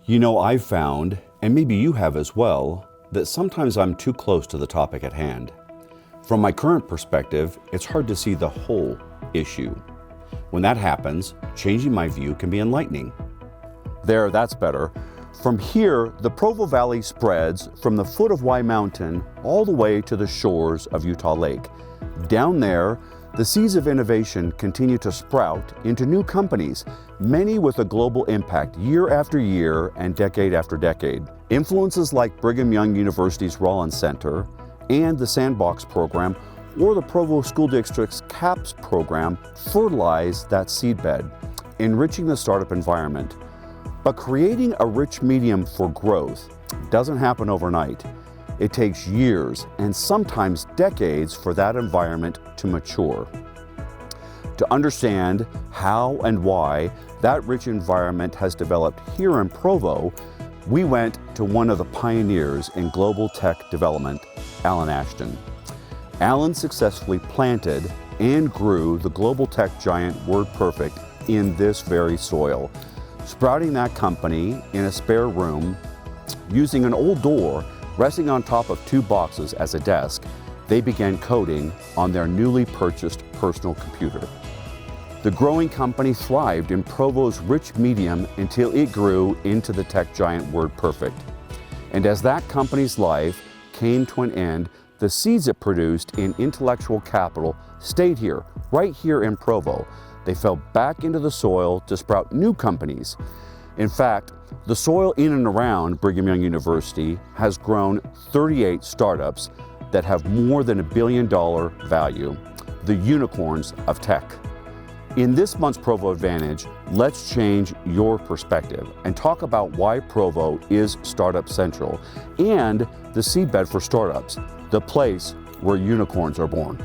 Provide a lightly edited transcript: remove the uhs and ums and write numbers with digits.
I've found, and maybe you have as well, that sometimes I'm too close to the topic at hand. From my current perspective, it's hard to see the whole issue. When that happens, changing my view can be enlightening. There, that's better. From here, the Provo Valley spreads from the foot of Y Mountain all the way to the shores of Utah Lake. Down there, the seeds of innovation continue to sprout into new companies, many with a global impact year after year and decade after decade. Influences like Brigham Young University's Rollins Center and the Sandbox program or the Provo School District's CAPS program fertilize that seedbed, enriching the startup environment. But creating a rich medium for growth doesn't happen overnight. It takes years and sometimes decades for that environment to mature. To understand how and why that rich environment has developed here in Provo, we went to one of the pioneers in global tech development, Alan Ashton. Alan successfully planted and grew the global tech giant WordPerfect in this very soil, sprouting that company in a spare room using an old door resting on top of two boxes as a desk. They began coding on their newly purchased personal computer. The growing company thrived in Provo's rich medium until it grew into the tech giant WordPerfect. And as that company's life came to an end, the seeds it produced in intellectual capital stayed here, right here in Provo. They fell back into the soil to sprout new companies. In fact, the soil in and around Brigham Young University has grown 38 startups that have more than $1 billion value, the unicorns of tech. In this month's Provo Advantage, let's change your perspective and talk about why Provo is Startup Central and the seedbed for startups, the place where unicorns are born.